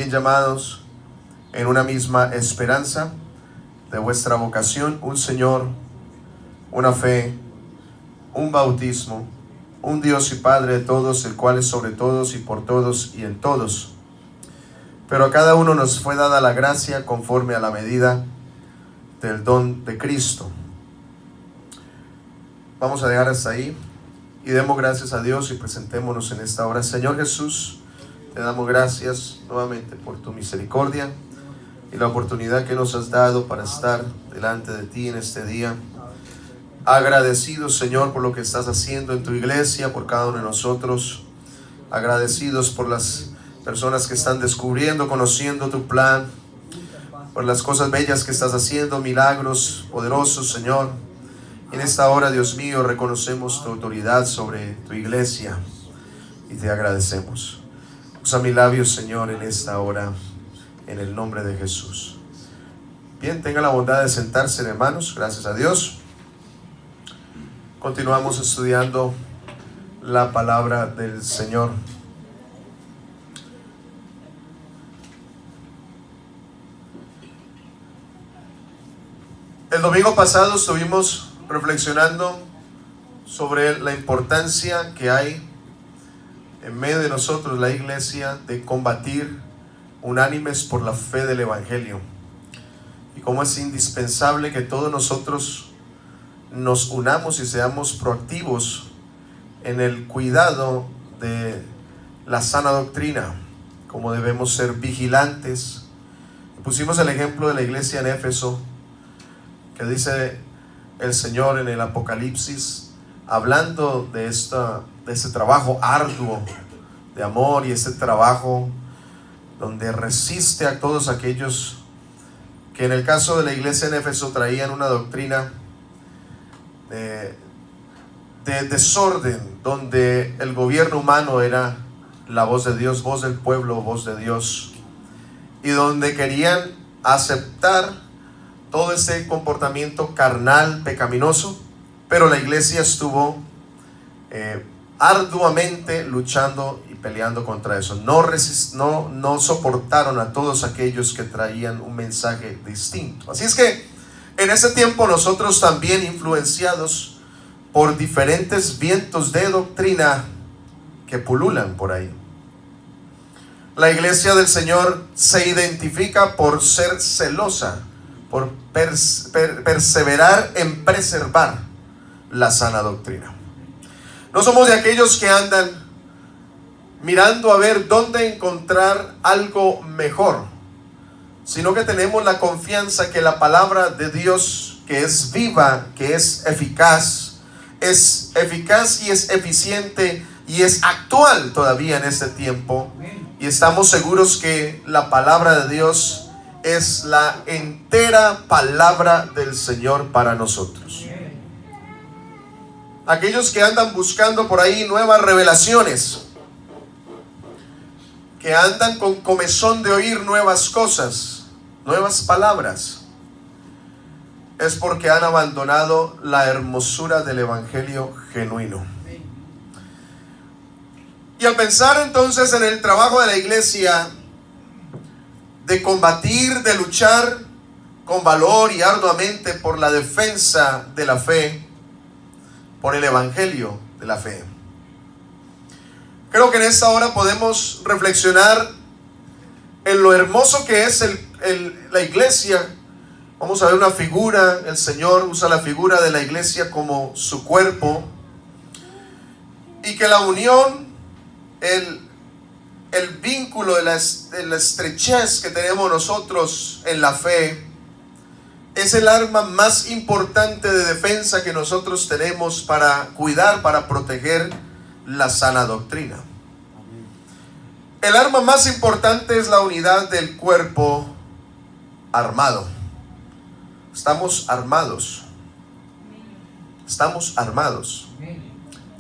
también llamados en una misma esperanza de vuestra vocación, un Señor, una fe, un bautismo, un Dios y Padre de todos, el cual es sobre todos y por todos y en todos. Pero a cada uno nos fue dada la gracia conforme a la medida del don de Cristo. Vamos a dejar hasta ahí y demos gracias a Dios y presentémonos en esta hora. Señor Jesús, te damos gracias nuevamente por tu misericordia y la oportunidad que nos has dado para estar delante de ti en este día. Agradecidos, Señor, por lo que estás haciendo en tu iglesia, por cada uno de nosotros. Agradecidos por las personas que están descubriendo, conociendo tu plan, por las cosas bellas que estás haciendo, milagros poderosos, Señor. En esta hora, Dios mío, reconocemos tu autoridad sobre tu iglesia y te agradecemos. Usa mis labios, Señor, en esta hora, en el nombre de Jesús. Bien, tenga la bondad de sentarse, hermanos. Gracias a Dios. Continuamos estudiando la palabra del Señor. El domingo pasado estuvimos reflexionando sobre la importancia que hay en medio de nosotros, la iglesia, de combatir unánimes por la fe del Evangelio, y cómo es indispensable que todos nosotros nos unamos y seamos proactivos en el cuidado de la sana doctrina, cómo debemos ser vigilantes. Pusimos el ejemplo de la iglesia en Éfeso, que dice el Señor en el Apocalipsis, hablando de ese trabajo arduo de amor y ese trabajo donde resiste a todos aquellos que en el caso de la iglesia en Éfeso traían una doctrina de desorden, donde el gobierno humano era la voz de Dios, voz del pueblo, voz de Dios, y donde querían aceptar todo ese comportamiento carnal, pecaminoso, pero la iglesia estuvo arduamente luchando y peleando contra eso. No soportaron a todos aquellos que traían un mensaje distinto. Así es que en ese tiempo nosotros también, influenciados por diferentes vientos de doctrina que pululan por ahí, la iglesia del Señor se identifica por ser celosa, por perseverar en preservar la sana doctrina. No somos de aquellos que andan mirando a ver dónde encontrar algo mejor, sino que tenemos la confianza que la palabra de Dios, que es viva, que es eficaz y es eficiente y es actual todavía en este tiempo, y estamos seguros que la palabra de Dios es la entera palabra del Señor para nosotros. Aquellos que andan buscando por ahí nuevas revelaciones, que andan con comezón de oír nuevas cosas, nuevas palabras, es porque han abandonado la hermosura del Evangelio genuino. Y al pensar entonces en el trabajo de la iglesia, de combatir, de luchar con valor y arduamente por la defensa de la fe, por el Evangelio de la fe, creo que en esta hora podemos reflexionar en lo hermoso que es la iglesia. Vamos a ver una figura. El Señor usa la figura de la iglesia como su cuerpo, y que la unión, el vínculo de la estrechez que tenemos nosotros en la fe, es el arma más importante de defensa que nosotros tenemos para cuidar, para proteger la sana doctrina. El arma más importante es la unidad del cuerpo armado. Estamos armados. Estamos armados.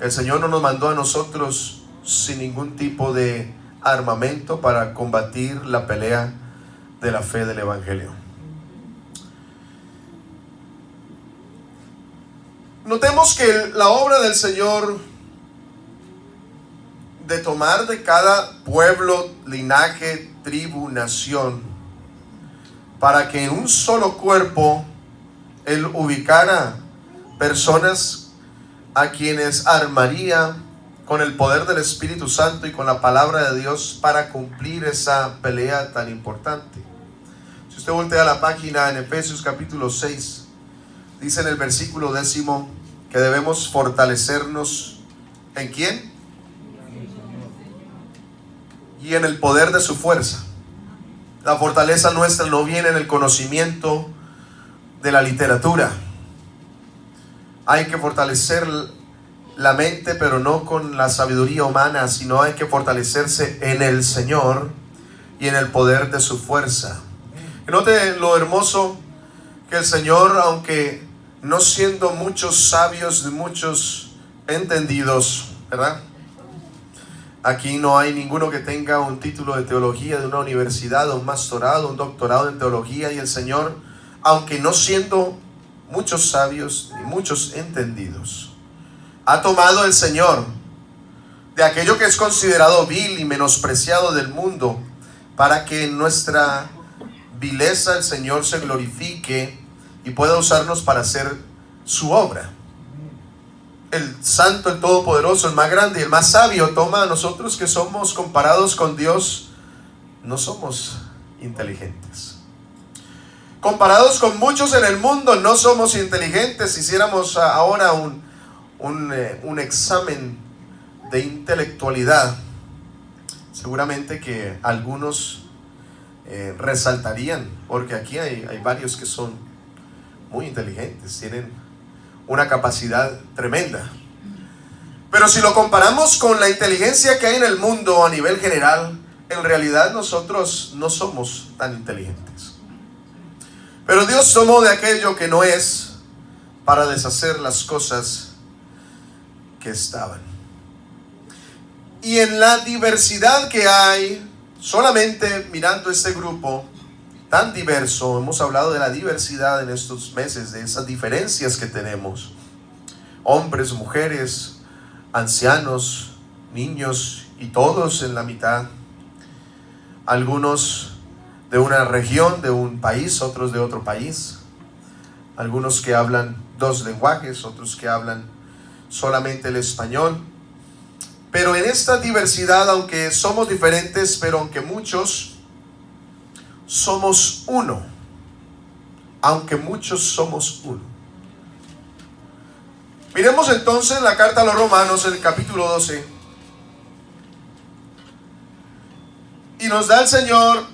El Señor no nos mandó a nosotros sin ningún tipo de armamento para combatir la pelea de la fe del Evangelio. Notemos que la obra del Señor de tomar de cada pueblo, linaje, tribunación, para que en un solo cuerpo Él ubicara personas a quienes armaría con el poder del Espíritu Santo y con la palabra de Dios para cumplir esa pelea tan importante. Si usted voltea la página en Efesios capítulo 6, dice en el versículo 10 que debemos fortalecernos ¿en quién? Y en el poder de su fuerza. La fortaleza nuestra no viene en el conocimiento de la literatura. Hay que fortalecer la mente, pero no con la sabiduría humana, sino hay que fortalecerse en el Señor y en el poder de su fuerza. Y note lo hermoso que el Señor, aunque no siendo muchos sabios ni muchos entendidos, ¿verdad? Aquí no hay ninguno que tenga un título de teología de una universidad, un pastorado, un doctorado en teología, y el Señor, aunque no siendo muchos sabios ni muchos entendidos, ha tomado el Señor de aquello que es considerado vil y menospreciado del mundo, para que en nuestra vileza el Señor se glorifique y pueda usarnos para hacer su obra. El Santo, el Todopoderoso, el más grande y el más sabio, toma a nosotros que somos comparados con Dios, no somos inteligentes. Comparados con muchos en el mundo, no somos inteligentes. Si hiciéramos ahora un examen de intelectualidad, seguramente que algunos resaltarían, porque aquí hay varios que son muy inteligentes, tienen una capacidad tremenda. Pero si lo comparamos con la inteligencia que hay en el mundo a nivel general, en realidad nosotros no somos tan inteligentes. Pero Dios tomó de aquello que no es para deshacer las cosas que estaban. Y en la diversidad que hay, solamente mirando este grupo tan diverso, hemos hablado de la diversidad en estos meses, de esas diferencias que tenemos, hombres, mujeres, ancianos, niños y todos en la mitad, algunos de una región, de un país, otros de otro país, algunos que hablan 2 lenguajes, otros que hablan solamente el español. Pero en esta diversidad, aunque somos diferentes, pero aunque muchos, somos uno. Aunque muchos somos uno. Miremos entonces la carta a los Romanos, el capítulo 12. Y nos da el Señor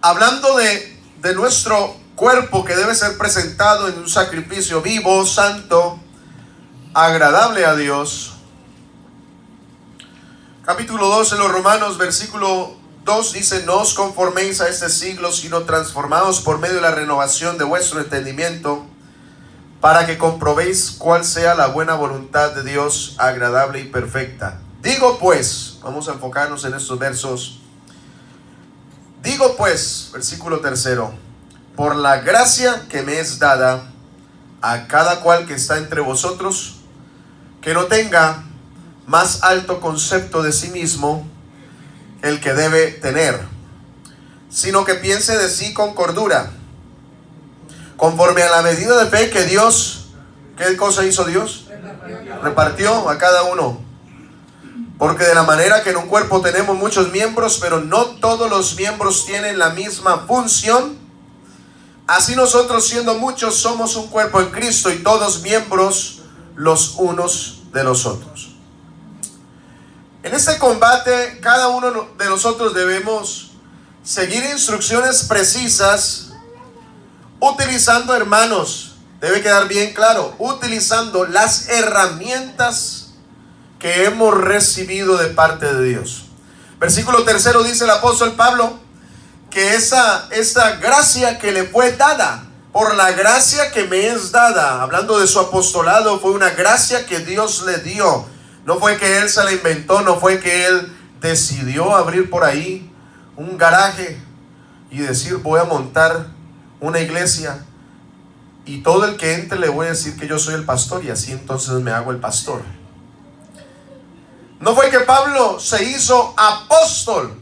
hablando de nuestro cuerpo, que debe ser presentado en un sacrificio vivo, santo, agradable a Dios. Capítulo 12 de los Romanos, versículo 2 dice: no os conforméis a este siglo, sino transformaos por medio de la renovación de vuestro entendimiento, para que comprobéis cuál sea la buena voluntad de Dios, agradable y perfecta. Digo pues, vamos a enfocarnos en estos versos. Digo pues, versículo 3, por la gracia que me es dada, a cada cual que está entre vosotros, que no tenga más alto concepto de sí mismo el que debe tener, sino que piense de sí con cordura, conforme a la medida de fe que Dios, ¿qué cosa hizo Dios? Repartió a cada uno. Porque de la manera que en un cuerpo tenemos muchos miembros, pero no todos los miembros tienen la misma función, así nosotros, siendo muchos, somos un cuerpo en Cristo y todos miembros los unos de los otros. En este combate, cada uno de nosotros debemos seguir instrucciones precisas, utilizando, hermanos, debe quedar bien claro, utilizando las herramientas que hemos recibido de parte de Dios. Versículo 3 dice el apóstol Pablo que esta gracia que le fue dada, por la gracia que me es dada, hablando de su apostolado, fue una gracia que Dios le dio. No fue que él se la inventó, no fue que él decidió abrir por ahí un garaje y decir: voy a montar una iglesia y todo el que entre le voy a decir que yo soy el pastor y así entonces me hago el pastor. No fue que Pablo se hizo apóstol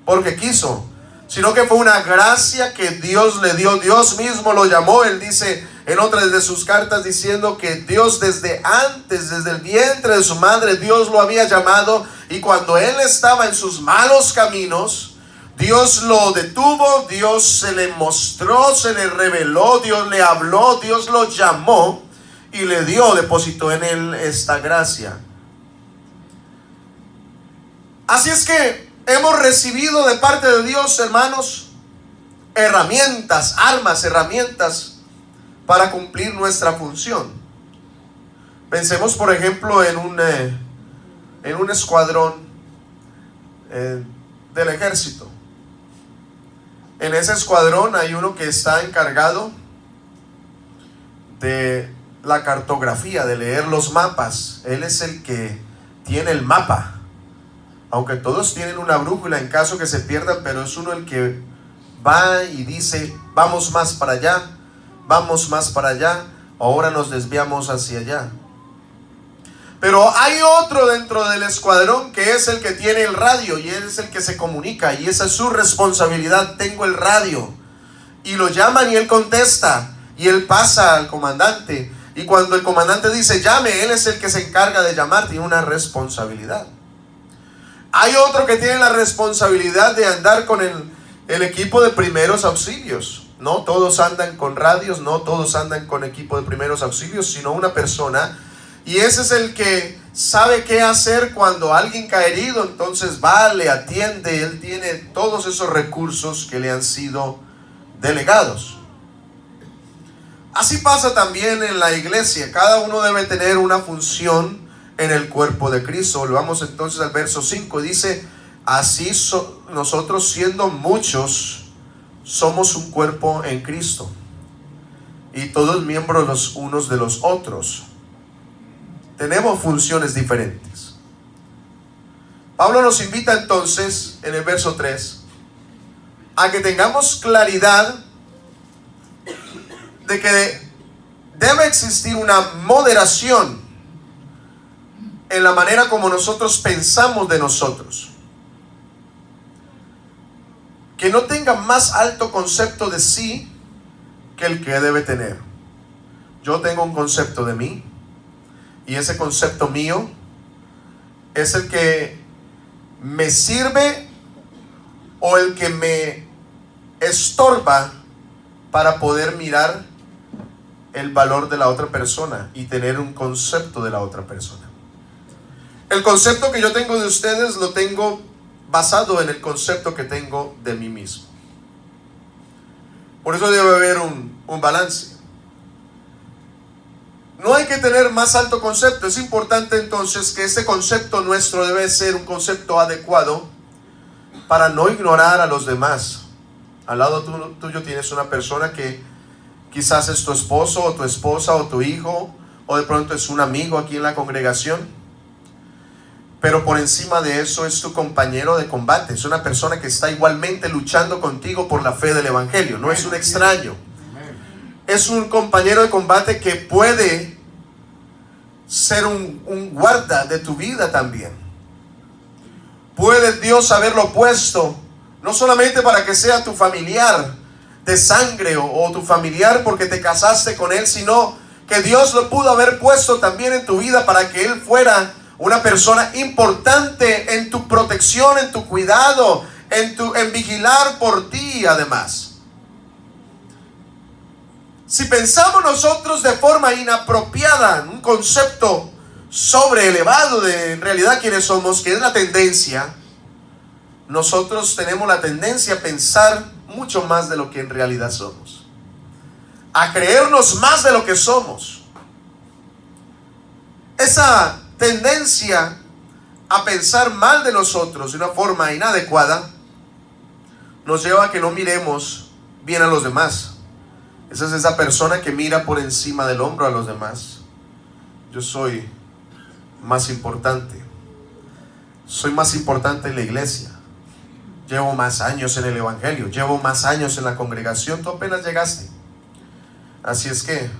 porque quiso, sino que fue una gracia que Dios le dio. Dios mismo lo llamó. Él dice en otra de sus cartas diciendo que Dios desde antes, desde el vientre de su madre, Dios lo había llamado. Y cuando él estaba en sus malos caminos, Dios lo detuvo, Dios se le mostró, se le reveló, Dios le habló, Dios lo llamó y le dio, depositó en él esta gracia. Así es que hemos recibido de parte de Dios, hermanos, herramientas, armas, herramientas para cumplir nuestra función. Pensemos, por ejemplo, en un escuadrón del ejército. En ese escuadrón hay uno que está encargado de la cartografía, de leer los mapas. Él es el que tiene el mapa. Aunque todos tienen una brújula en caso que se pierdan, pero es uno el que va y dice, vamos más para allá, vamos más para allá, ahora nos desviamos hacia allá. Pero hay otro dentro del escuadrón que es el que tiene el radio y él es el que se comunica y esa es su responsabilidad. Tengo el radio y lo llaman y él contesta y él pasa al comandante y cuando el comandante dice llame, él es el que se encarga de llamar, tiene una responsabilidad. Hay otro que tiene la responsabilidad de andar con el equipo de primeros auxilios. No todos andan con radios, no todos andan con equipo de primeros auxilios, sino una persona. Y ese es el que sabe qué hacer cuando alguien cae herido. Entonces va, le atiende. Él tiene todos esos recursos que le han sido delegados. Así pasa también en la iglesia. Cada uno debe tener una función en el cuerpo de Cristo. Volvamos entonces al verso 5. Dice, así nosotros siendo muchos, somos un cuerpo en Cristo. Y todos miembros los unos de los otros. Tenemos funciones diferentes. Pablo nos invita entonces en el verso 3 a que tengamos claridad de que debe existir una moderación en la manera como nosotros pensamos de nosotros. Que no tenga más alto concepto de sí que el que debe tener. Yo tengo un concepto de mí. Y ese concepto mío es el que me sirve o el que me estorba para poder mirar el valor de la otra persona y tener un concepto de la otra persona. El concepto que yo tengo de ustedes lo tengo basado en el concepto que tengo de mí mismo. Por eso debe haber un balance. No hay que tener más alto concepto. Es importante entonces que este concepto nuestro debe ser un concepto adecuado para no ignorar a los demás. Al lado tuyo tienes una persona que quizás es tu esposo o tu esposa o tu hijo o de pronto es un amigo aquí en la congregación. Pero por encima de eso es tu compañero de combate. Es una persona que está igualmente luchando contigo por la fe del evangelio. No es un extraño. Es un compañero de combate que puede ser un guarda de tu vida también. Puede Dios haberlo puesto, no solamente para que sea tu familiar de sangre o tu familiar porque te casaste con él, sino que Dios lo pudo haber puesto también en tu vida para que él fuera una persona importante en tu protección, en tu cuidado, en vigilar por ti además. Si pensamos nosotros de forma inapropiada, un concepto sobreelevado de en realidad quiénes somos, que es la tendencia, nosotros tenemos la tendencia a pensar mucho más de lo que en realidad somos, a creernos más de lo que somos. Esa tendencia a pensar mal de nosotros de una forma inadecuada nos lleva a que no miremos bien a los demás. Esa es esa persona que mira por encima del hombro a los demás. Yo soy más importante. Soy más importante en la iglesia. Llevo más años en el evangelio. Llevo más años en la congregación. Tú apenas llegaste. Así es que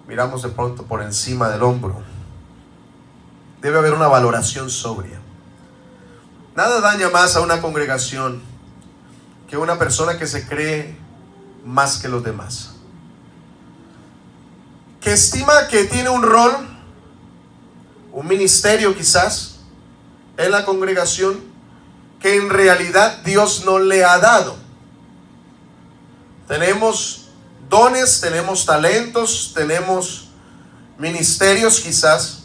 miramos de pronto por encima del hombro. debe haber una valoración sobria. Nada daña más a una congregación que una persona que se cree más que los demás, que estima que tiene un rol, un ministerio quizás en la congregación que en realidad Dios no le ha dado. Tenemos dones, tenemos talentos, tenemos ministerios quizás,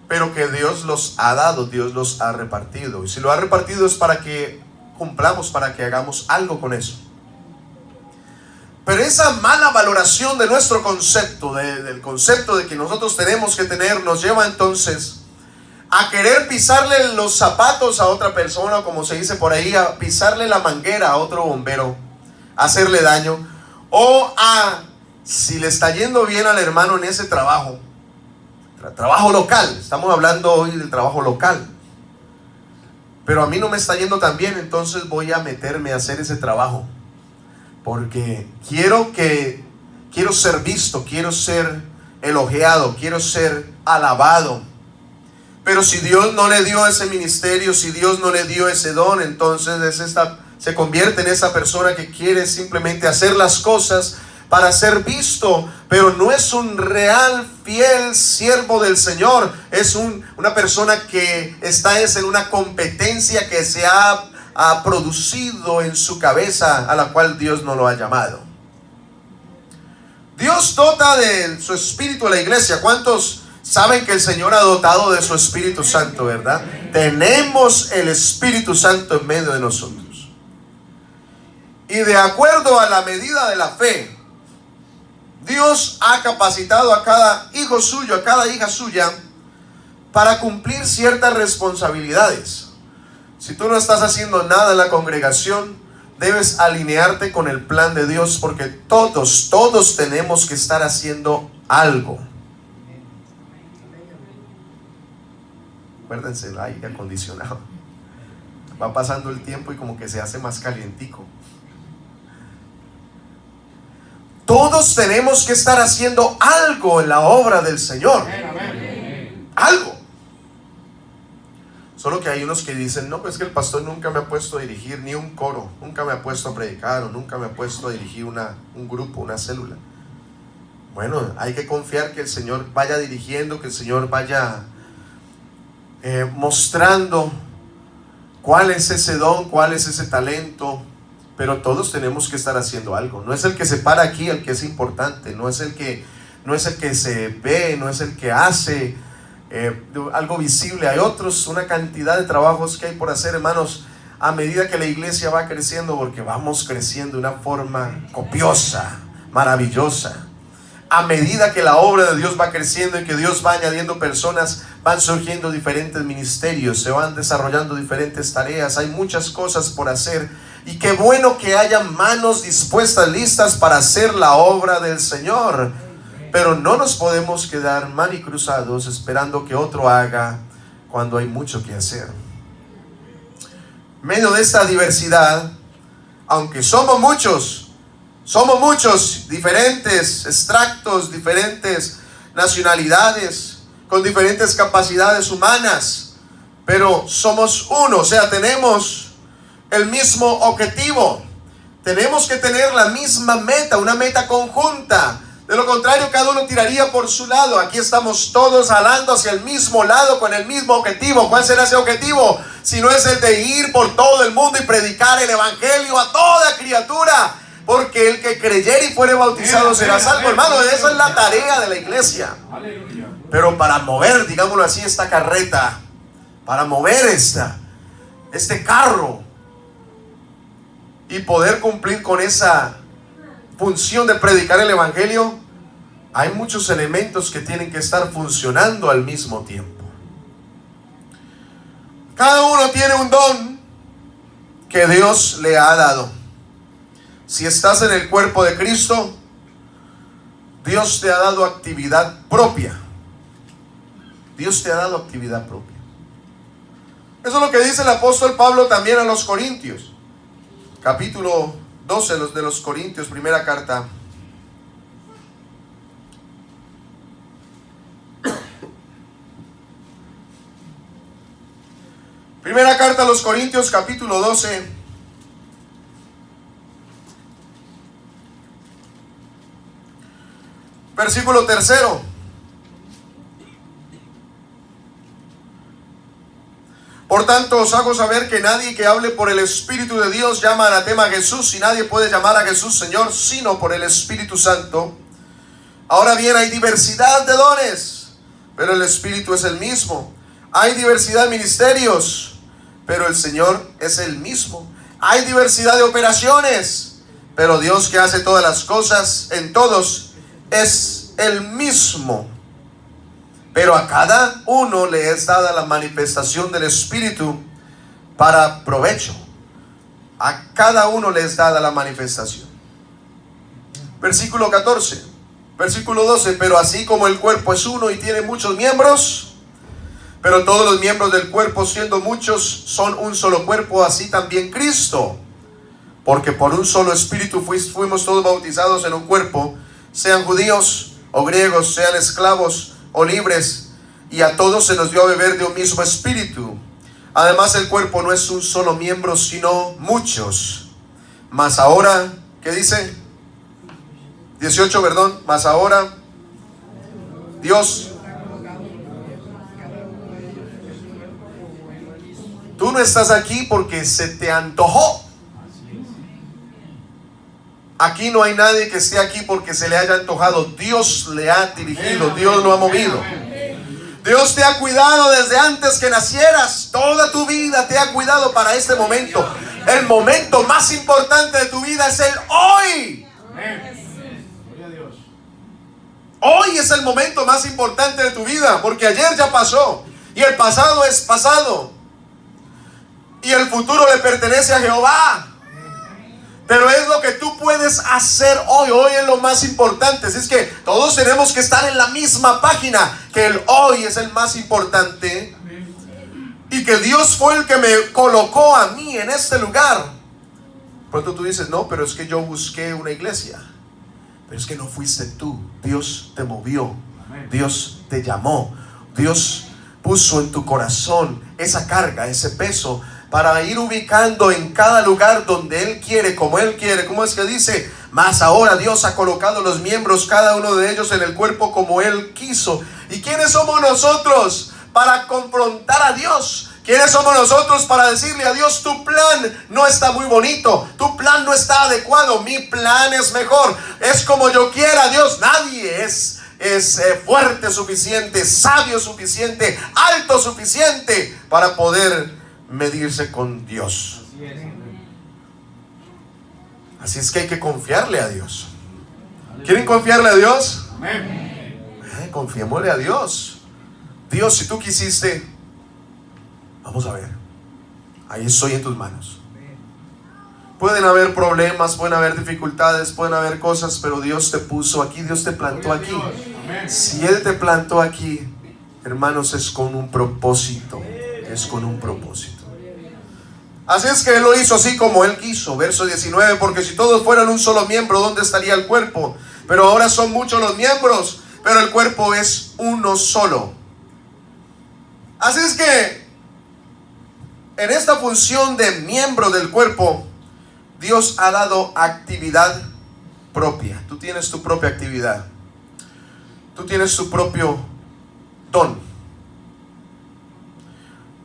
pero que Dios los ha dado, Dios los ha repartido. Y si lo ha repartido es para que cumplamos, para que hagamos algo con eso. Pero esa mala valoración de nuestro concepto, del concepto de que nosotros tenemos que tener, nos lleva entonces a querer pisarle los zapatos a otra persona, como se dice por ahí, a pisarle la manguera a otro bombero, a hacerle daño, o a, si le está yendo bien al hermano en ese trabajo local, estamos hablando hoy del trabajo local, pero a mí no me está yendo tan bien, entonces voy a meterme a hacer ese trabajo, porque quiero ser visto, quiero ser elogiado, quiero ser alabado. Pero si Dios no le dio ese ministerio, si Dios no le dio ese don, entonces se convierte en esa persona que quiere simplemente hacer las cosas para ser visto, pero no es un real fiel siervo del Señor. Es una persona que está en una competencia que se ha producido en su cabeza, a la cual Dios no lo ha llamado. Dios dota de su espíritu a la iglesia. ¿Cuántos saben que el Señor ha dotado de su Espíritu Santo, verdad? Tenemos el Espíritu Santo en medio de nosotros. Y de acuerdo a la medida de la fe, Dios ha capacitado a cada hijo suyo, a cada hija suya, para cumplir ciertas responsabilidades. Si tú no estás haciendo nada en la congregación, debes alinearte con el plan de Dios, porque todos tenemos que estar haciendo algo. Acuérdense, el aire acondicionado. Va pasando el tiempo y como que se hace más calientico. Todos tenemos que estar haciendo algo en la obra del Señor. Algo. Solo que hay unos que dicen, no, pues que el pastor nunca me ha puesto a dirigir ni un coro, nunca me ha puesto a predicar, o nunca me ha puesto a dirigir un grupo, una célula. Bueno, hay que confiar que el Señor vaya dirigiendo, que el Señor vaya mostrando cuál es ese don, cuál es ese talento. Pero todos tenemos que estar haciendo algo. No es el que se para aquí el que es importante, no es el que se ve, no es el que hace algo visible. Hay una cantidad de trabajos que hay por hacer, hermanos, a medida que la iglesia va creciendo, porque vamos creciendo de una forma copiosa, maravillosa. A medida que la obra de Dios va creciendo y que Dios va añadiendo personas, van surgiendo diferentes ministerios, se van desarrollando diferentes tareas, hay muchas cosas por hacer. Y qué bueno que haya manos dispuestas, listas para hacer la obra del Señor. Pero no nos podemos quedar manicruzados esperando que otro haga cuando hay mucho que hacer. En medio de esta diversidad, aunque somos muchos, diferentes extractos, diferentes nacionalidades, con diferentes capacidades humanas, pero somos uno, o sea, tenemos el mismo objetivo. Tenemos que tener la misma meta, una meta conjunta. De lo contrario, cada uno tiraría por su lado. Aquí estamos todos jalando hacia el mismo lado con el mismo objetivo. ¿Cuál será ese objetivo? Si no es el de ir por todo el mundo y predicar el evangelio a toda criatura. Porque el que creyere y fuere bautizado será salvo, hermano. Esa es la tarea de la iglesia. Pero para mover, digámoslo así, esta carreta, para mover este carro, y poder cumplir con esa función de predicar el evangelio, hay muchos elementos que tienen que estar funcionando al mismo tiempo. Cada uno tiene un don que Dios le ha dado. Si estás en el cuerpo de Cristo, Dios te ha dado actividad propia. Dios te ha dado actividad propia. Eso es lo que dice el apóstol Pablo también a los Corintios. Capítulo 12 de los Corintios, primera carta. Primera carta a los Corintios, capítulo 12. Versículo 3. Por tanto, os hago saber que nadie que hable por el Espíritu de Dios llama anatema a Jesús, y nadie puede llamar a Jesús Señor, sino por el Espíritu Santo. Ahora bien, hay diversidad de dones, pero el Espíritu es el mismo. Hay diversidad de ministerios, pero el Señor es el mismo. Hay diversidad de operaciones, pero Dios, que hace todas las cosas en todos, es el mismo. Pero a cada uno le es dada la manifestación del Espíritu para provecho. A cada uno le es dada la manifestación. Versículo 14. Versículo 12. Pero así como el cuerpo es uno y tiene muchos miembros, pero todos los miembros del cuerpo, siendo muchos, son un solo cuerpo, así también Cristo. Porque por un solo Espíritu fuimos todos bautizados en un cuerpo, sean judíos o griegos, sean esclavos o libres, y a todos se nos dio a beber de un mismo Espíritu. Además, el cuerpo no es un solo miembro, sino muchos. Mas ahora, ¿qué dice? 18, perdón. Mas ahora Dios, tú no estás aquí porque se te antojó. Aquí no hay nadie que esté aquí porque se le haya antojado. Dios le ha dirigido, Dios lo ha movido. Dios te ha cuidado desde antes que nacieras. Toda tu vida te ha cuidado para este momento. El momento más importante de tu vida es el hoy. Hoy es el momento más importante de tu vida, porque ayer ya pasó y el pasado es pasado y el futuro le pertenece a Jehová. Pero es lo que tú puedes hacer hoy. Hoy es lo más importante. Así es que todos tenemos que estar en la misma página, que el hoy es el más importante. Y que Dios fue el que me colocó a mí en este lugar. Pronto tú dices, no, pero es que yo busqué una iglesia. Pero es que no fuiste tú. Dios te movió. Dios te llamó. Dios puso en tu corazón esa carga, ese peso, para ir ubicando en cada lugar donde Él quiere, como Él quiere. ¿Cómo es que dice? Mas ahora Dios ha colocado los miembros, cada uno de ellos, en el cuerpo como Él quiso. ¿Y quiénes somos nosotros para confrontar a Dios? ¿Quiénes somos nosotros para decirle a Dios, tu plan no está muy bonito, tu plan no está adecuado, mi plan es mejor, es como yo quiera? Dios, nadie es fuerte suficiente, sabio suficiente, alto suficiente para poder medirse con Dios. Así es que hay que confiarle a Dios. ¿Quieren confiarle a Dios? Confiémosle a Dios. Dios, si tú quisiste, vamos a ver, ahí estoy en tus manos. Pueden haber problemas, pueden haber dificultades, pueden haber cosas, pero Dios te puso aquí, Dios te plantó aquí. Si Él te plantó aquí, hermanos, es con un propósito. Es con un propósito. Así es que Él lo hizo así como Él quiso. Verso 19. Porque si todos fueran un solo miembro, ¿dónde estaría el cuerpo? Pero ahora son muchos los miembros, pero el cuerpo es uno solo. Así es que en esta función de miembro del cuerpo, Dios ha dado actividad propia. Tú tienes tu propia actividad. Tú tienes tu propio don.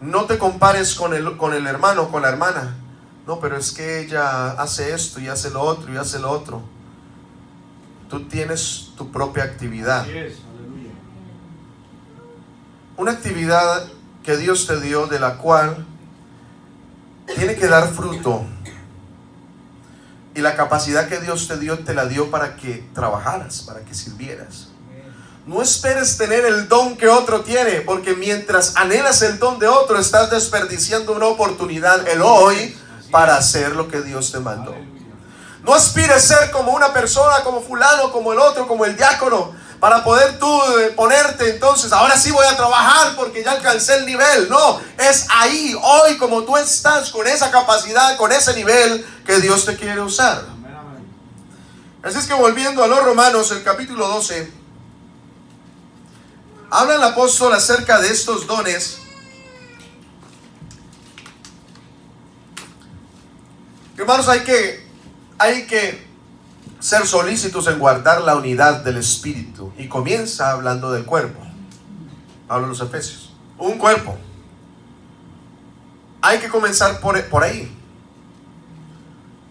No te compares con el hermano, con la hermana. No, pero es que ella hace esto y hace lo otro y hace lo otro. Tú tienes tu propia actividad. Una actividad que Dios te dio, de la cual tiene que dar fruto. Y la capacidad que Dios te dio, te la dio para que trabajaras, para que sirvieras. No esperes tener el don que otro tiene, porque mientras anhelas el don de otro, estás desperdiciando una oportunidad, el hoy, para hacer lo que Dios te mandó. No aspires ser como una persona, como fulano, como el otro, como el diácono, para poder tú ponerte entonces, ahora sí voy a trabajar porque ya alcancé el nivel. No, es ahí, hoy, como tú estás, con esa capacidad, con ese nivel que Dios te quiere usar. Así es que, volviendo a los Romanos, el capítulo 12, habla el apóstol acerca de estos dones Hermanos, hay que ser solícitos en guardar la unidad del Espíritu. Y comienza hablando del cuerpo. Habla los Efesios. Un cuerpo. Hay que comenzar por ahí.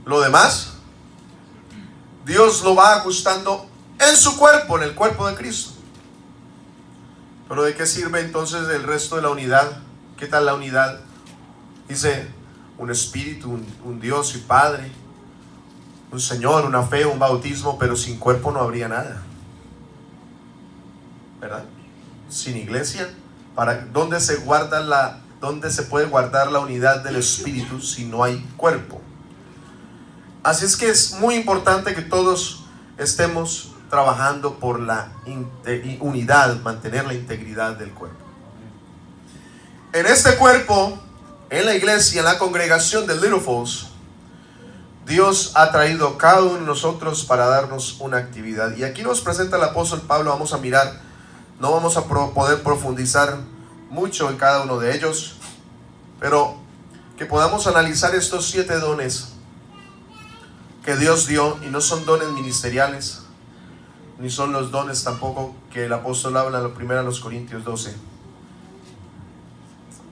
Lo demás, Dios lo va ajustando en su cuerpo, en el cuerpo de Cristo. Pero ¿de qué sirve entonces el resto de la unidad? ¿Qué tal la unidad? Dice, un espíritu, un Dios y Padre, un Señor, una fe, un bautismo, pero sin cuerpo no habría nada. ¿Verdad? Sin iglesia, ¿dónde se puede guardar la unidad del Espíritu si no hay cuerpo? Así es que es muy importante que todos estemos trabajando por la unidad, mantener la integridad del cuerpo. En este cuerpo, en la iglesia, en la congregación de Little Falls, Dios ha traído a cada uno de nosotros para darnos una actividad. Y aquí nos presenta el apóstol Pablo. Vamos a mirar, no vamos a poder profundizar mucho en cada uno de ellos, pero que podamos analizar estos 7 dones que Dios dio. Y no son dones ministeriales, ni son los dones tampoco que el apóstol habla en la primera de los Corintios 12,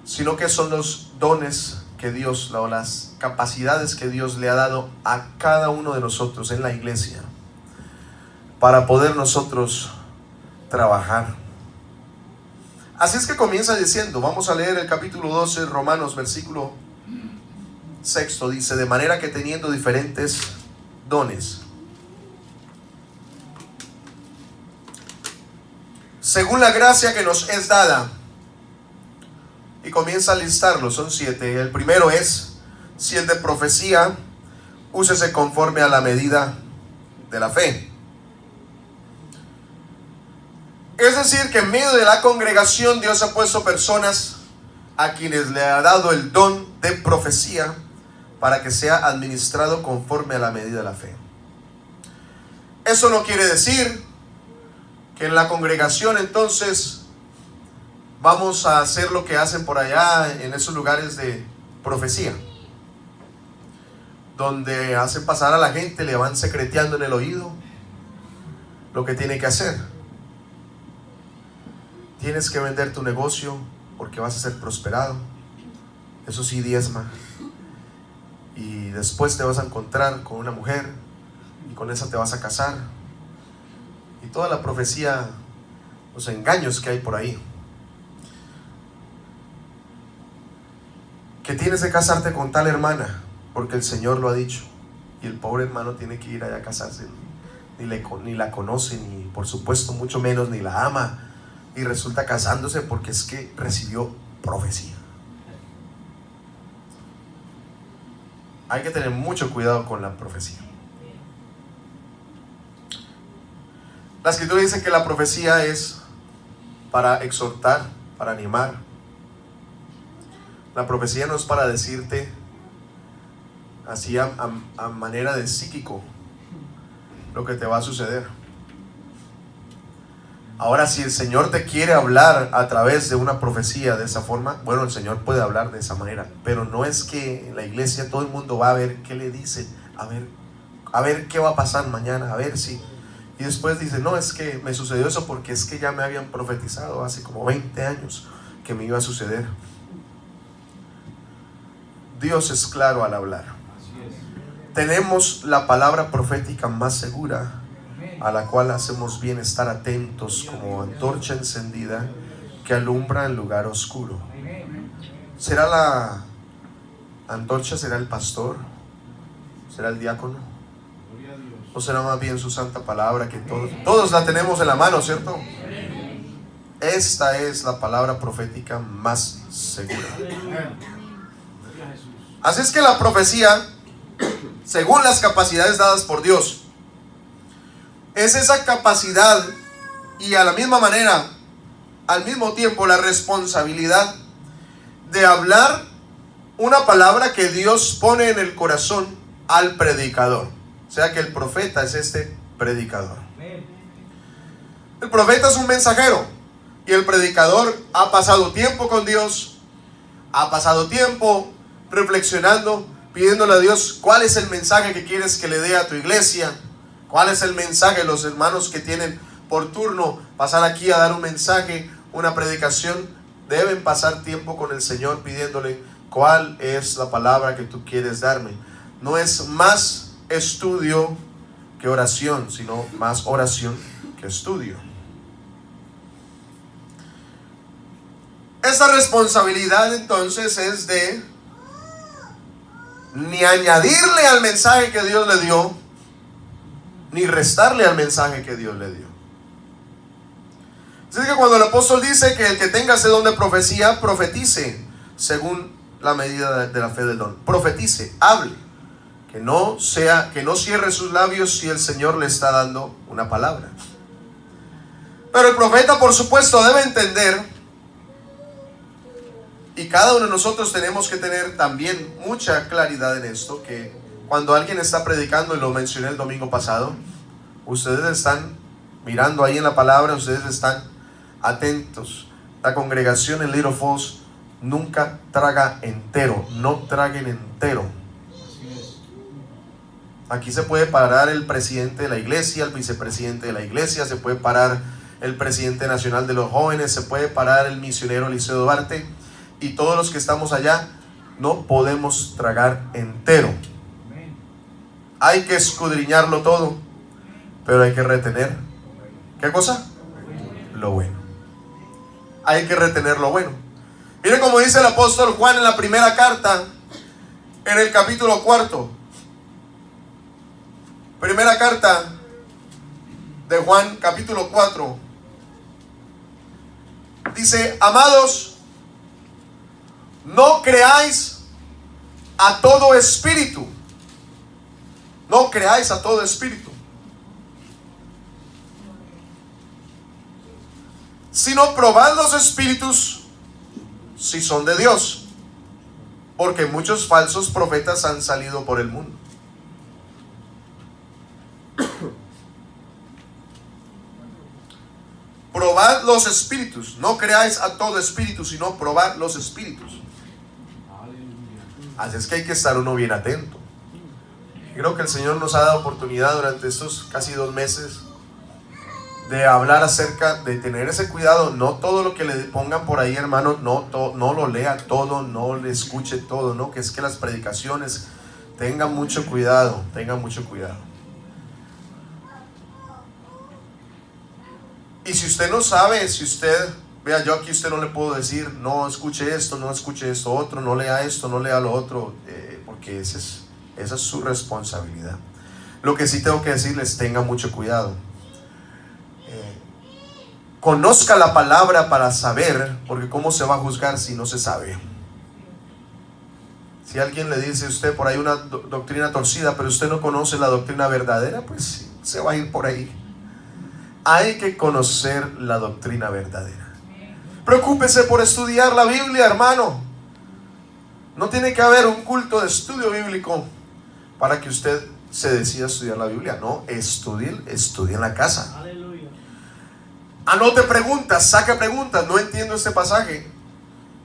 sino que son los dones que Dios, las capacidades que Dios le ha dado a cada uno de nosotros en la iglesia para poder nosotros trabajar. Así es que comienza diciendo, vamos a leer el capítulo 12, Romanos, versículo 6, dice, de manera que teniendo diferentes dones, según la gracia que nos es dada. Y comienza a listarlos, son 7. El primero es, si el de profecía, úsese conforme a la medida de la fe. Es decir, que en medio de la congregación Dios ha puesto personas a quienes le ha dado el don de profecía para que sea administrado conforme a la medida de la fe. Eso no quiere decir que en la congregación entonces vamos a hacer lo que hacen por allá en esos lugares de profecía, donde hacen pasar a la gente, le van secreteando en el oído lo que tiene que hacer. Tienes que vender tu negocio porque vas a ser prosperado. Eso sí, diezma. Y después te vas a encontrar con una mujer y con esa te vas a casar. Y toda la profecía, los engaños que hay por ahí. Que tienes que casarte con tal hermana porque el Señor lo ha dicho, y el pobre hermano tiene que ir allá a casarse, ni la conoce, ni por supuesto mucho menos ni la ama, y resulta casándose porque es que recibió profecía. Hay que tener mucho cuidado con la profecía. La escritura dice que la profecía es para exhortar, para animar. La profecía no es para decirte así a manera de psíquico lo que te va a suceder. Ahora, si el Señor te quiere hablar a través de una profecía de esa forma, bueno, el Señor puede hablar de esa manera, pero no es que en la iglesia todo el mundo va a ver qué le dice, a ver qué va a pasar mañana, a ver si... Y después dice, no, es que me sucedió eso porque es que ya me habían profetizado hace como 20 años que me iba a suceder. Dios es claro al hablar. Tenemos la palabra profética más segura, a la cual hacemos bien estar atentos como antorcha encendida que alumbra el lugar oscuro. ¿Será la antorcha? ¿Será el pastor? ¿Será el diácono? ¿O será más bien su santa palabra, que todos la tenemos en la mano, ¿cierto? Esta es la palabra profética más segura. Así es que la profecía, según las capacidades dadas por Dios, es esa capacidad y a la misma manera, al mismo tiempo, la responsabilidad de hablar una palabra que Dios pone en el corazón al predicador. O sea que el profeta es este predicador. El profeta es un mensajero y el predicador ha pasado tiempo con Dios, ha pasado tiempo reflexionando, pidiéndole a Dios cuál es el mensaje que quieres que le dé a tu iglesia, cuál es el mensaje. Los hermanos que tienen por turno pasar aquí a dar un mensaje, una predicación, deben pasar tiempo con el Señor pidiéndole cuál es la palabra que tú quieres darme. No es más estudio que oración, sino más oración que estudio. Esa responsabilidad entonces es de ni añadirle al mensaje que Dios le dio, ni restarle al mensaje que Dios le dio. Así que cuando el apóstol dice que el que tenga ese don de profecía, profetice según la medida de la fe del don. Profetice, hable, que no cierre sus labios si el Señor le está dando una palabra. Pero el profeta, por supuesto, debe entender, y cada uno de nosotros tenemos que tener también mucha claridad en esto, que cuando alguien está predicando, y lo mencioné el domingo pasado, ustedes están mirando ahí en la palabra, ustedes están atentos. La congregación en Little Falls nunca traga entero, no traguen entero. Aquí se puede parar el presidente de la iglesia, el vicepresidente de la iglesia, se puede parar el presidente nacional de los jóvenes, se puede parar el misionero Eliseo Duarte, y todos los que estamos allá no podemos tragar entero. Hay que escudriñarlo todo, pero hay que retener, ¿qué cosa? Lo bueno. Hay que retener lo bueno. Mire como dice el apóstol Juan en la primera carta, en el capítulo 4. Primera carta de Juan, capítulo 4. Dice: amados, no creáis a todo espíritu. No creáis a todo espíritu, sino probad los espíritus si son de Dios, porque muchos falsos profetas han salido por el mundo. Probad los espíritus, no creáis a todo espíritu, sino probad los espíritus. Así es que hay que estar uno bien atento. Creo que el Señor nos ha dado oportunidad durante estos casi 2 meses de hablar acerca de tener ese cuidado. No todo lo que le pongan por ahí, hermano, no lo lea todo, no le escuche todo, no, que es que las predicaciones, tengan mucho cuidado, tengan mucho cuidado. Y si usted no sabe, si usted, vea, yo aquí a usted no le puedo decir, no escuche esto, no escuche esto otro, no lea esto, no lea lo otro, porque esa es su responsabilidad. Lo que sí tengo que decirles, tenga mucho cuidado. Conozca la palabra para saber, porque ¿cómo se va a juzgar si no se sabe? Si alguien le dice a usted por ahí una doctrina torcida, pero usted no conoce la doctrina verdadera, pues se va a ir por ahí. Hay que conocer la doctrina verdadera. Preocúpese por estudiar la Biblia, hermano. No tiene que haber un culto de estudio bíblico para que usted se decida a estudiar la Biblia. No, estudie en la casa. Aleluya. Anote preguntas, saque preguntas. No entiendo este pasaje.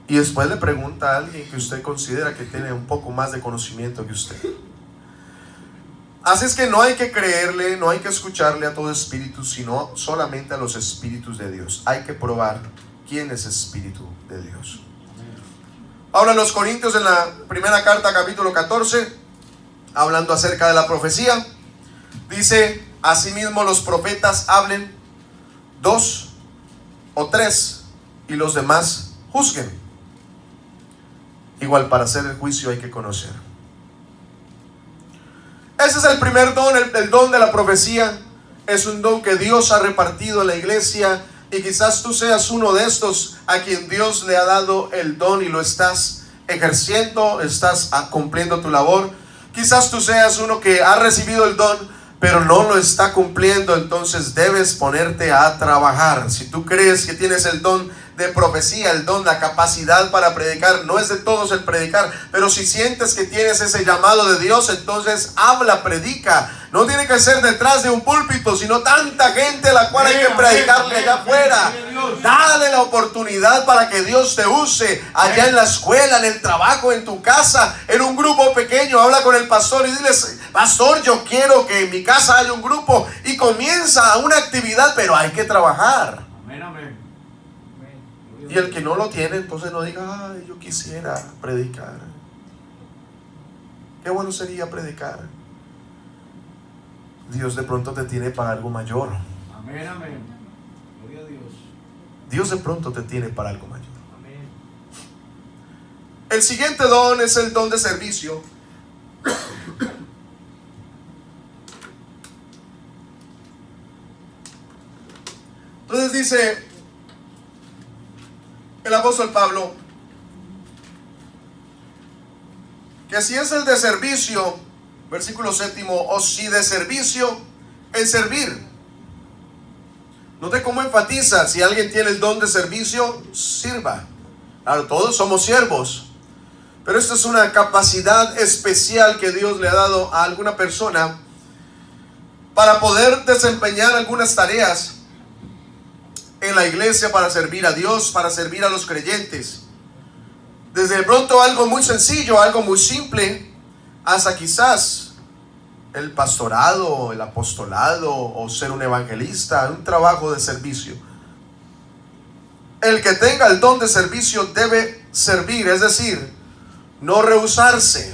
Y después le pregunta a alguien que usted considera que tiene un poco más de conocimiento que usted. Así es que no hay que creerle, no hay que escucharle a todo espíritu, sino solamente a los espíritus de Dios. Hay que probar quién es espíritu de Dios. Habla los Corintios en la primera carta, capítulo 14, hablando acerca de la profecía. Dice: asimismo los profetas hablen 2 o 3 y los demás juzguen. Igual, para hacer el juicio hay que conocer. Ese es el primer don, el don de la profecía. Es un don que Dios ha repartido en la iglesia, y quizás tú seas uno de estos a quien Dios le ha dado el don y lo estás ejerciendo, estás cumpliendo tu labor. Quizás tú seas uno que ha recibido el don pero no lo está cumpliendo, entonces debes ponerte a trabajar. Si tú crees que tienes el don, de profecía, el don, la capacidad para predicar. No es de todos el predicar, pero si sientes que tienes ese llamado de Dios, entonces habla, predica. No tiene que ser detrás de un púlpito, sino tanta gente a la cual hay que predicarle allá afuera. Dale la oportunidad para que Dios te use allá en la escuela, en el trabajo, en tu casa, en un grupo pequeño. Habla con el pastor y diles: pastor, yo quiero que en mi casa haya un grupo. Y comienza una actividad, pero hay que trabajar. Amén, amén. Y el que no lo tiene, entonces no diga: ay, yo quisiera predicar. Qué bueno sería predicar. Dios de pronto te tiene para algo mayor. Amén, amén. Gloria a Dios. Dios de pronto te tiene para algo mayor. Amén. El siguiente don es el don de servicio. Entonces dice el apóstol Pablo que si es el de servicio, versículo 7, o si de servicio, en servir. Note cómo enfatiza: si alguien tiene el don de servicio, sirva. Claro, todos somos siervos, pero esta es una capacidad especial que Dios le ha dado a alguna persona para poder desempeñar algunas tareas en la iglesia, para servir a Dios, para servir a los creyentes. Desde pronto algo muy sencillo, algo muy simple, hasta quizás el pastorado, el apostolado, o ser un evangelista, un trabajo de servicio. El que tenga el don de servicio debe servir, es decir, no rehusarse.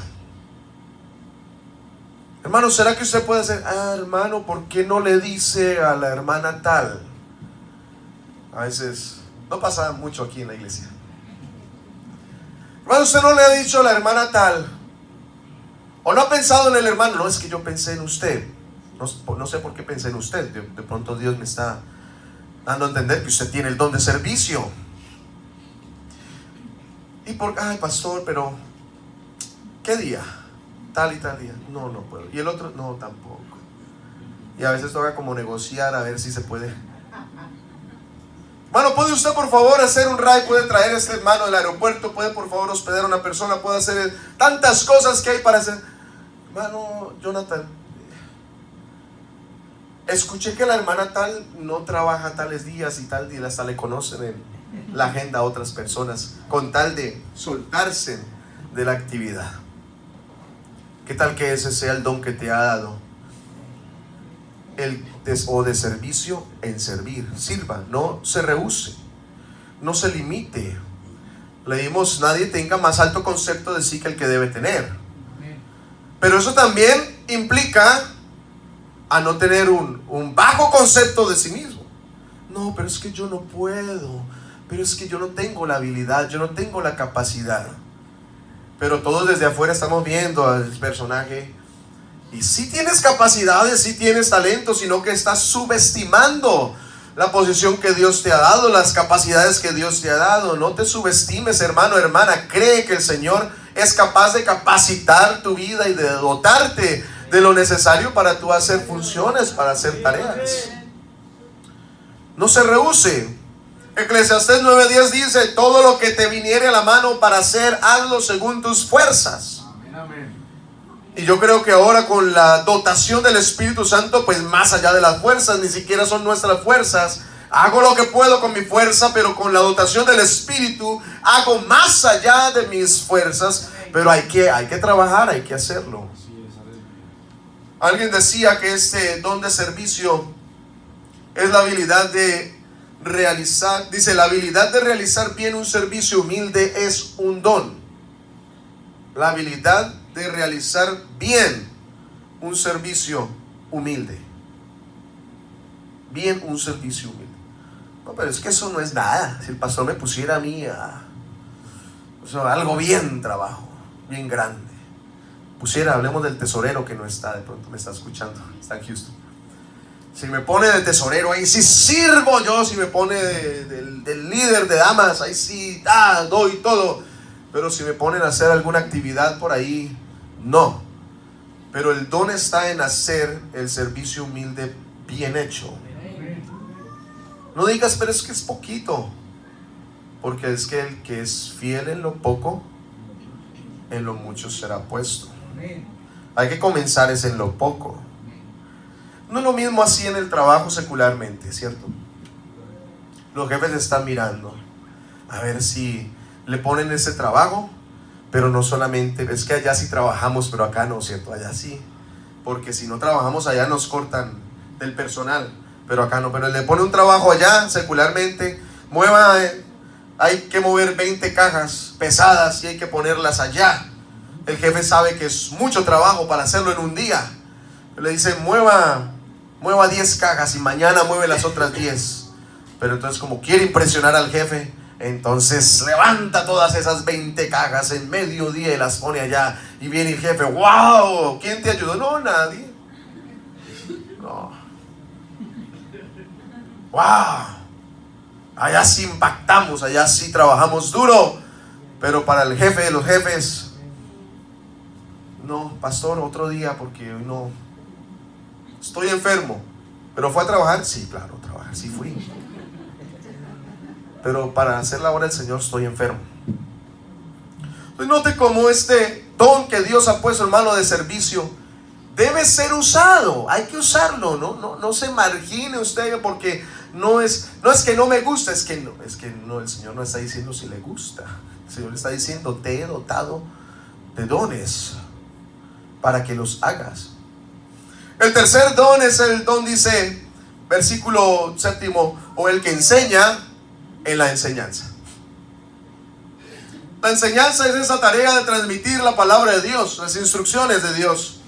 Hermano, ¿será que usted puede hacer? Hermano, ¿por qué no le dice a la hermana tal? A veces no pasa mucho aquí en la iglesia. Hermano, ¿usted no le ha dicho a la hermana tal? ¿O no ha pensado en el hermano? No, es que yo pensé en usted. No sé por qué pensé en usted. De pronto Dios me está dando a entender que usted tiene el don de servicio. Y ay, pastor, pero ¿qué día? Tal y tal día. No puedo. Y el otro, no, tampoco. Y a veces toca como negociar a ver si se puede. Hermano, ¿puede usted por favor hacer un ride? ¿Puede traer a este hermano del aeropuerto? ¿Puede por favor hospedar a una persona? ¿Puede hacer tantas cosas que hay para hacer? Hermano Jonathan, escuché que la hermana tal no trabaja tales días y tal día. Hasta le conocen en la agenda a otras personas con tal de soltarse de la actividad. ¿Qué tal que ese sea el don que te ha dado? O de servicio, en servir. Sirva, no se rehúse, no se limite. Leímos: nadie tenga más alto concepto de sí que el que debe tener. Pero eso también implica a no tener un bajo concepto de sí mismo. No, pero es que yo no puedo, pero es que yo no tengo la habilidad, yo no tengo la capacidad. Pero todos desde afuera estamos viendo al personaje, y sí tienes capacidades, sí tienes talento, sino que estás subestimando la posición que Dios te ha dado, las capacidades que Dios te ha dado. No te subestimes, hermano, hermana. Cree que el Señor es capaz de capacitar tu vida y de dotarte de lo necesario para tú hacer funciones, para hacer tareas. No se rehúse. Eclesiastés 9:10 dice: todo lo que te viniere a la mano para hacer, hazlo según tus fuerzas. Y yo creo que ahora con la dotación del Espíritu Santo, pues más allá de las fuerzas, ni siquiera son nuestras fuerzas. Hago lo que puedo con mi fuerza, pero con la dotación del Espíritu hago más allá de mis fuerzas. Pero hay que trabajar, hay que hacerlo. Alguien decía que este don de servicio es la habilidad de realizar, dice, la habilidad de realizar bien un servicio humilde es un don. La habilidad de realizar bien un servicio humilde. Bien un servicio humilde. No, pero es que eso no es nada. Si el pastor me pusiera a mí algo bien trabajo, bien grande. Hablemos del tesorero que no está, de pronto me está escuchando, está en Houston. Si me pone de tesorero, ahí sí sirvo yo. Si me pone del líder de damas, ahí sí doy todo. Pero si me ponen a hacer alguna actividad por ahí, no. Pero el don está en hacer el servicio humilde bien hecho. No digas, pero es que es poquito. Porque es que el que es fiel en lo poco, en lo mucho será puesto. Hay que comenzar es en lo poco. No es lo mismo así en el trabajo secularmente, ¿cierto? Los jefes están mirando a ver si le ponen ese trabajo, pero no solamente, es que allá sí trabajamos, pero acá no, ¿cierto? Allá sí, porque si no trabajamos allá nos cortan del personal, pero acá no. Pero le pone un trabajo allá secularmente, hay que mover 20 cajas pesadas y hay que ponerlas allá. El jefe sabe que es mucho trabajo para hacerlo en un día. Le dice, mueva 10 cajas y mañana mueve las otras 10. Pero entonces, como quiere impresionar al jefe, entonces levanta todas esas 20 cajas en mediodía y las pone allá. Y viene el jefe, ¡wow! ¿Quién te ayudó? No, nadie. No. ¡Wow! Allá sí impactamos, allá sí trabajamos duro. Pero para el jefe de los jefes, no, pastor, otro día porque hoy no. Estoy enfermo. ¿Pero fue a trabajar? Sí, claro, a trabajar, sí fui. Pero para hacer la obra del Señor estoy enfermo. Entonces note cómo este don que Dios ha puesto en mano de servicio debe ser usado. Hay que usarlo, no se margine usted porque no es que no me gusta, es que no, el Señor no está diciendo si le gusta. El Señor le está diciendo, te he dotado de dones para que los hagas. El tercer don es el don, dice, versículo 7, o el que enseña en la enseñanza. La enseñanza es esa tarea de transmitir la palabra de Dios, las instrucciones de Dios,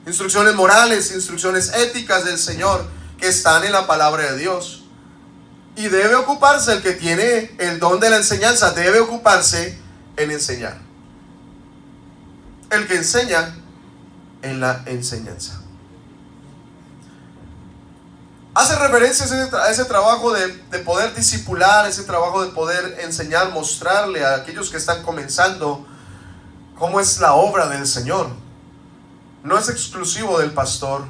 instrucciones morales, instrucciones éticas del Señor que están en la palabra de Dios. Y debe ocuparse, el que tiene el don de la enseñanza, debe ocuparse en enseñar. El que enseña en la enseñanza. Hace referencia a ese trabajo de poder discipular, ese trabajo de poder enseñar, mostrarle a aquellos que están comenzando cómo es la obra del Señor. No es exclusivo del pastor,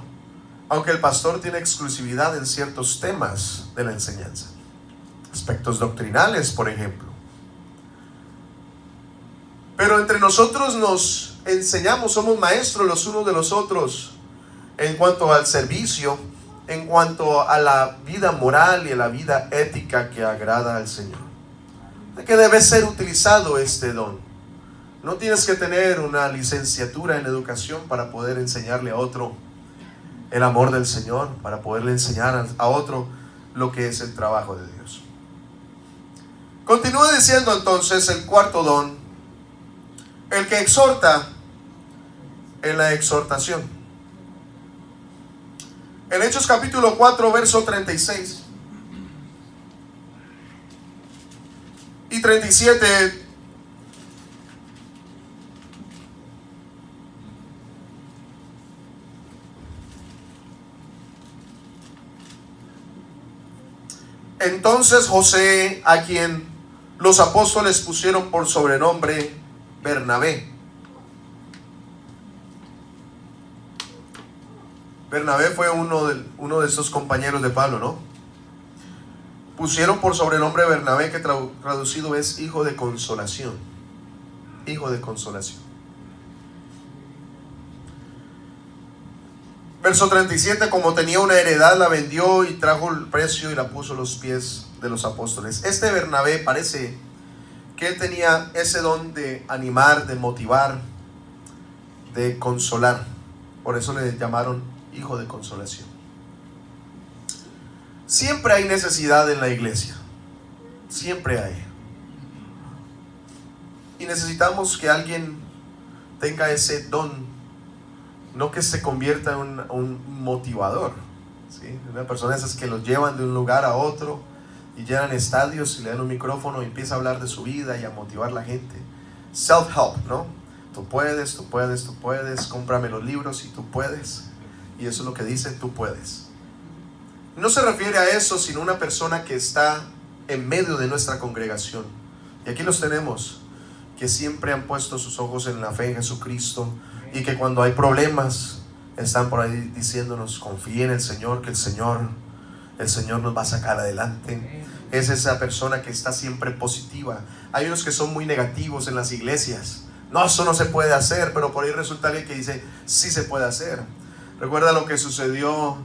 aunque el pastor tiene exclusividad en ciertos temas de la enseñanza. Aspectos doctrinales, por ejemplo. Pero entre nosotros nos enseñamos, somos maestros los unos de los otros en cuanto al servicio, en cuanto a la vida moral y a la vida ética que agrada al Señor. ¿De qué debe ser utilizado este don? No tienes que tener una licenciatura en educación para poder enseñarle a otro el amor del Señor, para poderle enseñar a otro lo que es el trabajo de Dios. Continúa diciendo entonces el cuarto don, el que exhorta en la exhortación. En Hechos capítulo 4, verso 36 y 37, entonces José, a quien los apóstoles pusieron por sobrenombre Bernabé. Bernabé fue uno de esos compañeros de Pablo, ¿no? Pusieron por sobrenombre Bernabé, que traducido es hijo de consolación. Hijo de consolación. Verso 37, como tenía una heredad, la vendió y trajo el precio y la puso a los pies de los apóstoles. Este Bernabé parece que él tenía ese don de animar, de motivar, de consolar. Por eso le llamaron hijo de consolación. Siempre hay necesidad en la iglesia. Siempre hay. Y necesitamos que alguien tenga ese don. No que se convierta en un motivador, ¿sí? Una persona de esas que los llevan de un lugar a otro y llenan estadios y le dan un micrófono y empieza a hablar de su vida y a motivar a la gente. Self-help, ¿no? Tú puedes, cómprame los libros y tú puedes. Y eso es lo que dice, tú puedes. No se refiere a eso, sino una persona que está en medio de nuestra congregación. Y aquí los tenemos, que siempre han puesto sus ojos en la fe en Jesucristo. Y que cuando hay problemas, están por ahí diciéndonos, confíe en el Señor, que el Señor el Señor nos va a sacar adelante. Es esa persona que está siempre positiva. Hay unos que son muy negativos en las iglesias. No, eso no se puede hacer, pero por ahí resulta alguien que dice, sí se puede hacer. Recuerda lo que sucedió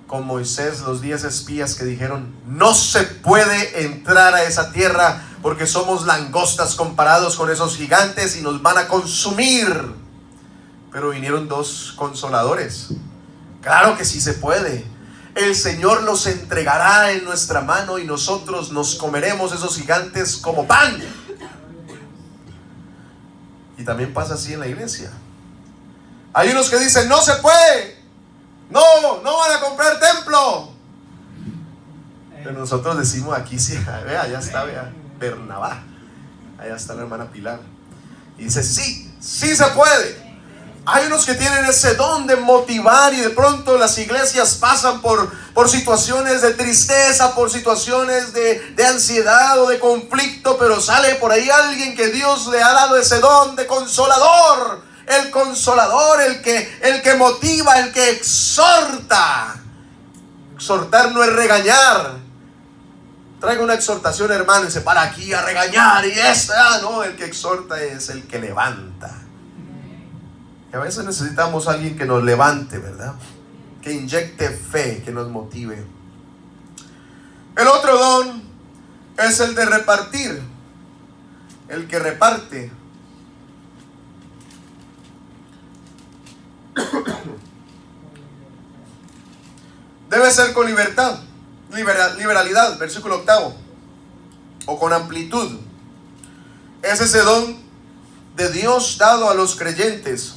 con Moisés, los 10 espías que dijeron, no se puede entrar a esa tierra porque somos langostas comparados con esos gigantes y nos van a consumir. Pero vinieron 2 consoladores. Claro que sí se puede. El Señor los entregará en nuestra mano y nosotros nos comeremos esos gigantes como pan. Y también pasa así en la iglesia. Hay unos que dicen, no se puede. No van a comprar templo. Pero nosotros decimos, aquí sí, vea, allá está, vea, Bernabá. Allá está la hermana Pilar. Y dice, sí se puede. Hay unos que tienen ese don de motivar y de pronto las iglesias pasan por situaciones de tristeza, por situaciones de ansiedad o de conflicto, pero sale por ahí alguien que Dios le ha dado ese don de consolador. El consolador, el que motiva, el que exhorta. Exhortar no es regañar. Traiga una exhortación, hermano, y se para aquí a regañar y no, el que exhorta es el que levanta. Y a veces necesitamos a alguien que nos levante, ¿verdad? Que inyecte fe, que nos motive. El otro don es el de repartir. El que reparte. Debe ser con libertad, liberalidad, versículo 8, o con amplitud. Es ese don de Dios dado a los creyentes.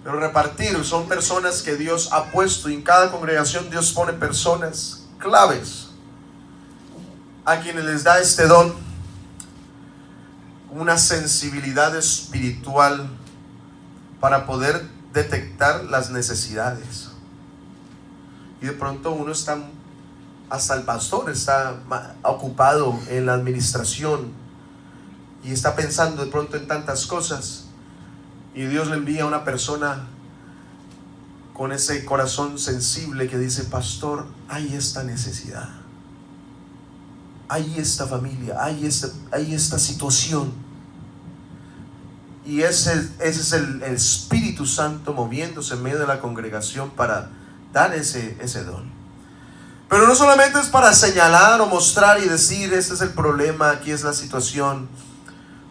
Pero repartir son personas que Dios ha puesto, y en cada congregación Dios pone personas claves a quienes les da este don, una sensibilidad espiritual para poder detectar las necesidades. Y de pronto uno está, hasta el pastor está ocupado en la administración y está pensando de pronto en tantas cosas, y Dios le envía a una persona con ese corazón sensible que dice, pastor, hay esta necesidad, hay esta familia, hay esta situación. Y ese es el Espíritu Santo moviéndose en medio de la congregación para dar ese don. Pero no solamente es para señalar o mostrar y decir, este es el problema, aquí es la situación,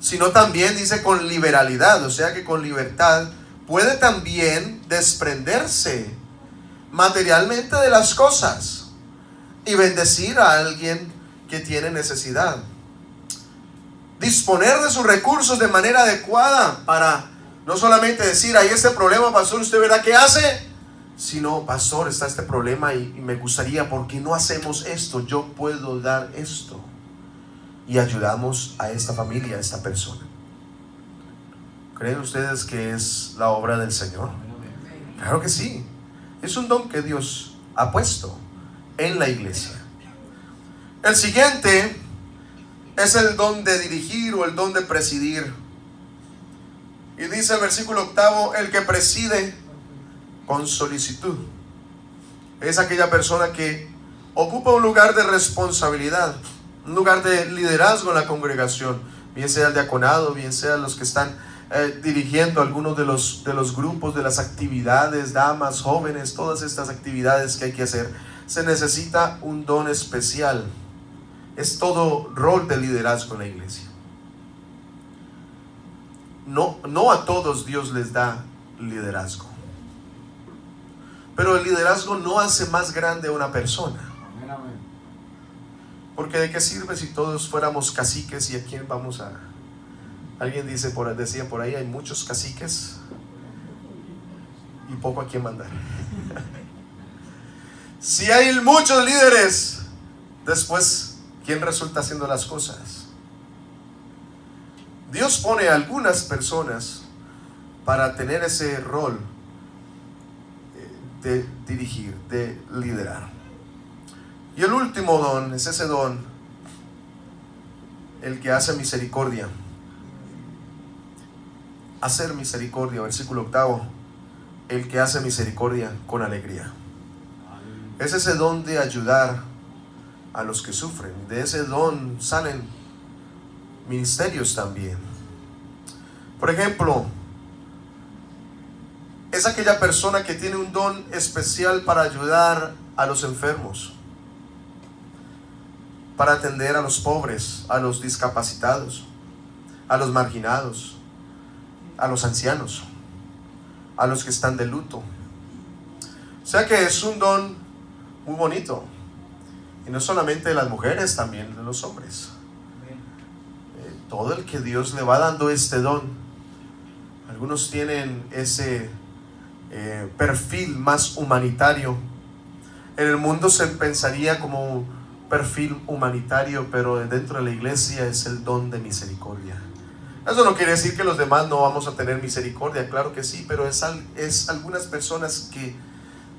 sino también dice con liberalidad, o sea que con libertad puede también desprenderse materialmente de las cosas y bendecir a alguien que tiene necesidad. Disponer de sus recursos de manera adecuada para no solamente decir, hay este problema, pastor, ¿usted verá qué hace? Sino, pastor, está este problema y me gustaría, ¿por qué no hacemos esto? Yo puedo dar esto. Y ayudamos a esta familia, a esta persona. ¿Creen ustedes que es la obra del Señor? Claro que sí. Es un don que Dios ha puesto en la iglesia. El siguiente es el don de dirigir o el don de presidir. Y dice el versículo 8, el que preside con solicitud. Es aquella persona que ocupa un lugar de responsabilidad, un lugar de liderazgo en la congregación, bien sea el diaconado, bien sea los que están dirigiendo algunos de los grupos, de las actividades, damas, jóvenes, todas estas actividades que hay que hacer. Se necesita un don especial. Es todo rol de liderazgo en la iglesia. No a todos Dios les da liderazgo, pero el liderazgo no hace más grande a una persona. Porque ¿de qué sirve si todos fuéramos caciques y a quién vamos a? Alguien decía por ahí, hay muchos caciques y poco a quién mandar. Si hay muchos líderes, después, ¿quién resulta haciendo las cosas? Dios pone a algunas personas para tener ese rol de dirigir, de liderar. Y el último don es ese don, el que hace misericordia. Hacer misericordia, versículo 8, el que hace misericordia con alegría. es ese don de ayudar a los que sufren. De ese don salen ministerios también. Por ejemplo, es aquella persona que tiene un don especial para ayudar a los enfermos, para atender a los pobres, a los discapacitados, a los marginados, a los ancianos, a los que están de luto. O sea que es un don muy bonito. Y no solamente de las mujeres, también de los hombres. Todo el que Dios le va dando este don. Algunos tienen ese perfil más humanitario. En el mundo se pensaría como un perfil humanitario, pero dentro de la iglesia es el don de misericordia. Eso no quiere decir que los demás no vamos a tener misericordia, claro que sí, pero es algunas personas que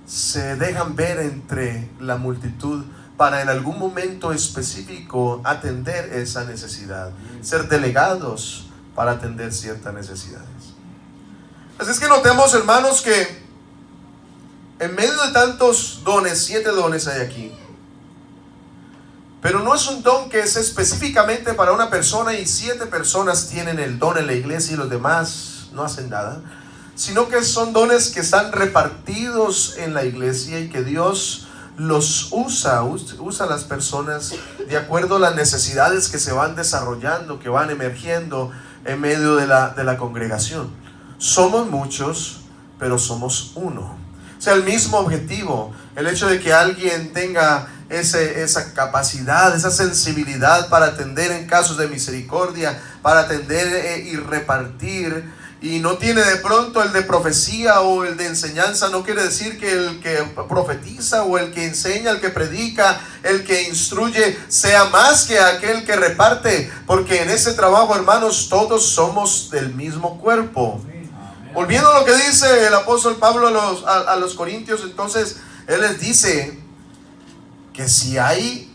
se dejan ver entre la multitud para en algún momento específico atender esa necesidad, ser delegados para atender ciertas necesidades. Así es que notemos, hermanos, que en medio de tantos dones, 7 dones hay aquí, pero no es un don que es específicamente para una persona y 7 personas tienen el don en la iglesia y los demás no hacen nada, sino que son dones que están repartidos en la iglesia y que Dios los usa a las personas de acuerdo a las necesidades que se van desarrollando, que van emergiendo en medio de la congregación. Somos muchos, pero somos uno. O sea, el mismo objetivo, el hecho de que alguien tenga esa capacidad, esa sensibilidad para atender en casos de misericordia, para atender y repartir, y no tiene de pronto el de profecía o el de enseñanza. No quiere decir que el que profetiza o el que enseña, el que predica, el que instruye sea más que aquel que reparte, porque en ese trabajo, hermanos, todos somos del mismo cuerpo. Volviendo a lo que dice el apóstol Pablo a los corintios, entonces él les dice que si hay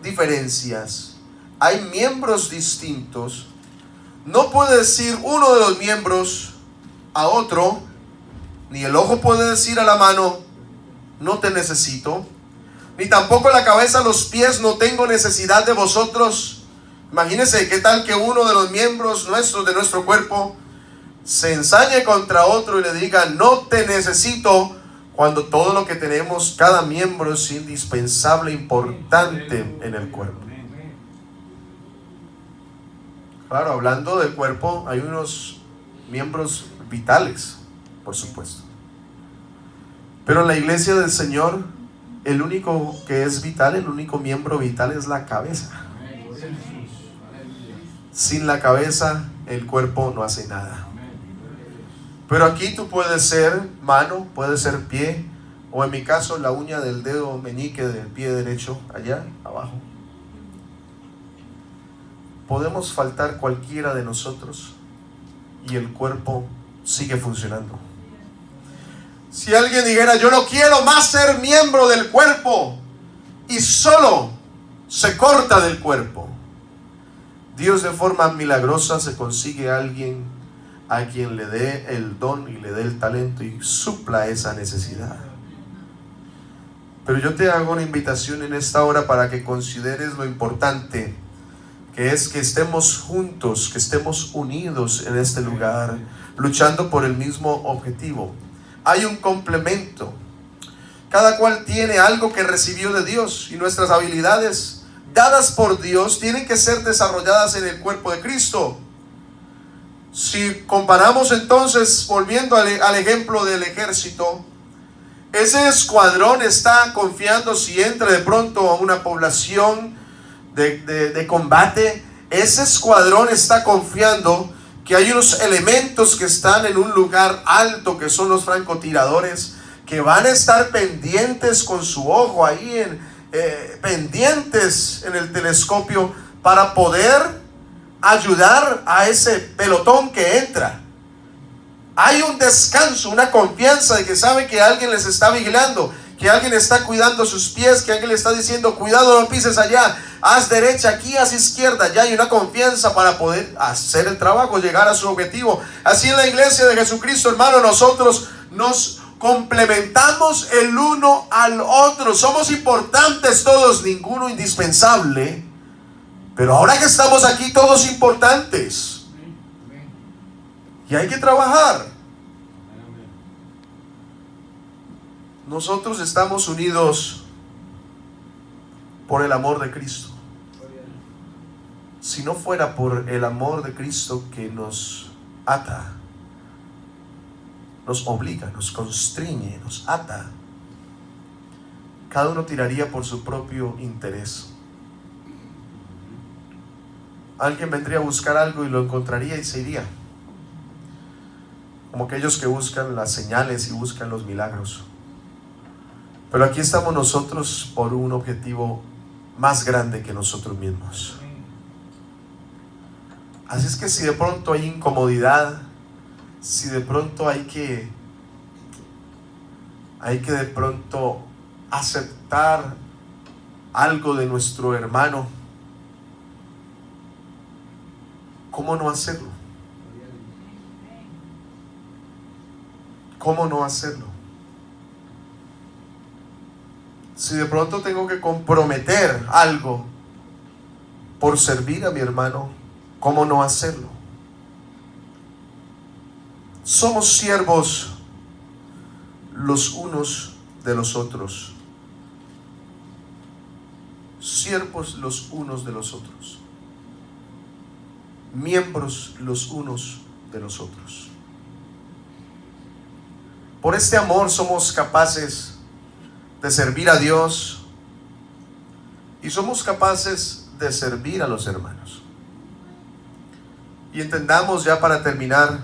diferencias, hay miembros distintos, no puede decir uno de los miembros a otro, ni el ojo puede decir a la mano, no te necesito, ni tampoco la cabeza a los pies, no tengo necesidad de vosotros. Imagínense qué tal que uno de los miembros nuestros de nuestro cuerpo se ensañe contra otro y le diga, no te necesito, cuando todo lo que tenemos, cada miembro es indispensable, importante en el cuerpo. Claro, hablando del cuerpo, hay unos miembros vitales, por supuesto. Pero en la iglesia del Señor, el único que es vital, el único miembro vital es la cabeza. Sin la cabeza, el cuerpo no hace nada. Pero aquí tú puedes ser mano, puedes ser pie, o en mi caso la uña del dedo meñique del pie derecho, allá abajo. Podemos faltar cualquiera de nosotros y el cuerpo sigue funcionando. Si alguien dijera, yo no quiero más ser miembro del cuerpo, y solo se corta del cuerpo, Dios de forma milagrosa se consigue a alguien a quien le dé el don y le dé el talento y supla esa necesidad. Pero yo te hago una invitación en esta hora para que consideres lo importante que es que estemos juntos, que estemos unidos en este lugar, luchando por el mismo objetivo. Hay un complemento. Cada cual tiene algo que recibió de Dios, y nuestras habilidades dadas por Dios tienen que ser desarrolladas en el cuerpo de Cristo. Si comparamos entonces, volviendo al ejemplo del ejército, ese escuadrón está confiando, si entra de pronto a una población de combate, ese escuadrón está confiando que hay unos elementos que están en un lugar alto, que son los francotiradores, que van a estar pendientes con su ojo ahí, pendientes en el telescopio, para poder ayudar a ese pelotón que entra. Hay un descanso, una confianza de que sabe que alguien les está vigilando, que alguien está cuidando sus pies, que alguien le está diciendo, cuidado, no pises allá, haz derecha aquí, haz izquierda allá. Hay una confianza para poder hacer el trabajo, llegar a su objetivo. Así en la iglesia de Jesucristo, hermano, nosotros nos complementamos el uno al otro. Somos importantes todos, ninguno indispensable. Pero ahora que estamos aquí, todos importantes. Y hay que trabajar. Nosotros estamos unidos por el amor de Cristo. Si no fuera por el amor de Cristo que nos ata, nos obliga, nos constriñe, nos ata, cada uno tiraría por su propio interés. Alguien vendría a buscar algo y lo encontraría y se iría. Como aquellos que buscan las señales y buscan los milagros. Pero aquí estamos nosotros por un objetivo más grande que nosotros mismos. Así es que si de pronto hay incomodidad, si de pronto hay que de pronto aceptar algo de nuestro hermano, ¿cómo no hacerlo? ¿Cómo no hacerlo? Si de pronto tengo que comprometer algo por servir a mi hermano, ¿cómo no hacerlo? Somos siervos los unos de los otros. Siervos los unos de los otros. Miembros los unos de los otros. Por este amor somos capaces de servir a Dios y somos capaces de servir a los hermanos. Y entendamos ya para terminar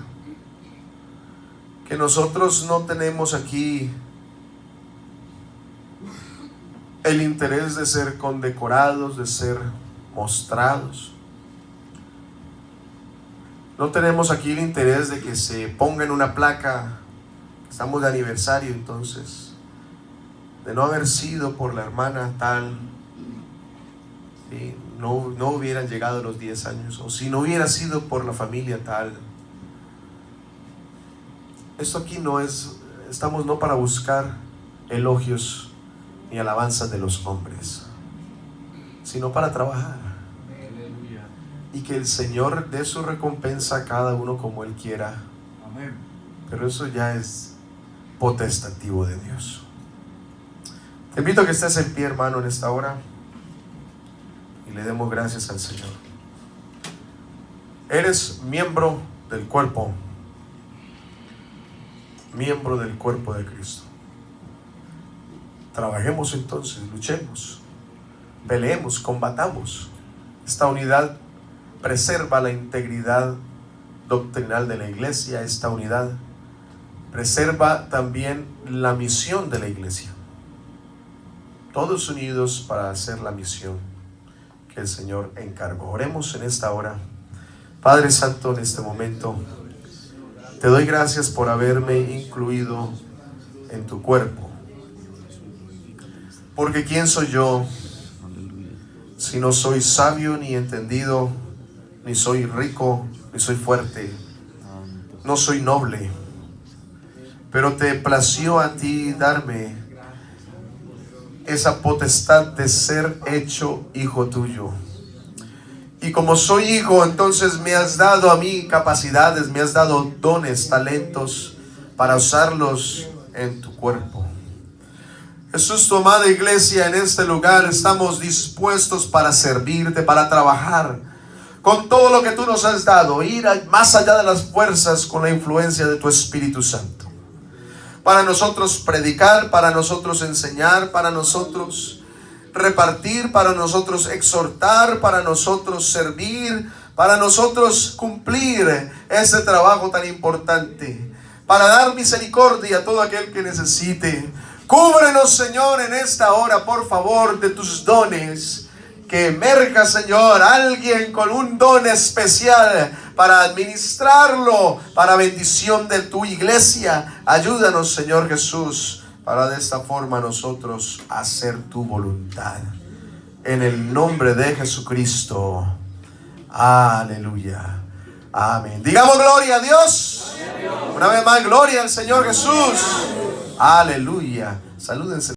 que nosotros no tenemos aquí el interés de ser condecorados, de ser mostrados. No tenemos aquí el interés de que se ponga en una placa, estamos de aniversario, entonces, de no haber sido por la hermana tal, ¿sí? no hubieran llegado los 10 años, o si no hubiera sido por la familia tal. Esto aquí no es, estamos no para buscar elogios ni alabanzas de los hombres, sino para trabajar. Y que el Señor dé su recompensa a cada uno como Él quiera. Amén. Pero eso ya es potestativo de Dios. Te invito a que estés en pie, hermano, en esta hora y le demos gracias al Señor. Eres miembro del cuerpo, miembro del cuerpo de Cristo. Trabajemos entonces, luchemos, peleemos, combatamos. Esta unidad preserva la integridad doctrinal de la iglesia. Esta unidad preserva también la misión de la iglesia. Todos unidos para hacer la misión que el Señor encargó. Oremos en esta hora. Padre Santo, en este momento te doy gracias por haberme incluido en tu cuerpo. Porque ¿quién soy yo si no soy sabio ni entendido, ni soy rico, ni soy fuerte, no soy noble? Pero te plació a ti darme esa potestad de ser hecho hijo tuyo. Y como soy hijo, entonces me has dado a mí capacidades, me has dado dones, talentos para usarlos en tu cuerpo. Jesús, tu amada iglesia, en este lugar estamos dispuestos para servirte, para trabajar con todo lo que tú nos has dado, ir más allá de las fuerzas con la influencia de tu Espíritu Santo. Para nosotros predicar, para nosotros enseñar, para nosotros repartir, para nosotros exhortar, para nosotros servir, para nosotros cumplir ese trabajo tan importante, para dar misericordia a todo aquel que necesite. Cúbrenos, Señor, en esta hora, por favor, de tus dones. Que emerja, Señor, alguien con un don especial para administrarlo, para bendición de tu iglesia. Ayúdanos, Señor Jesús, para de esta forma nosotros hacer tu voluntad. En el nombre de Jesucristo. Aleluya. Amén. Digamos gloria a Dios. Una vez más, gloria al Señor Jesús. Aleluya. Salúdense.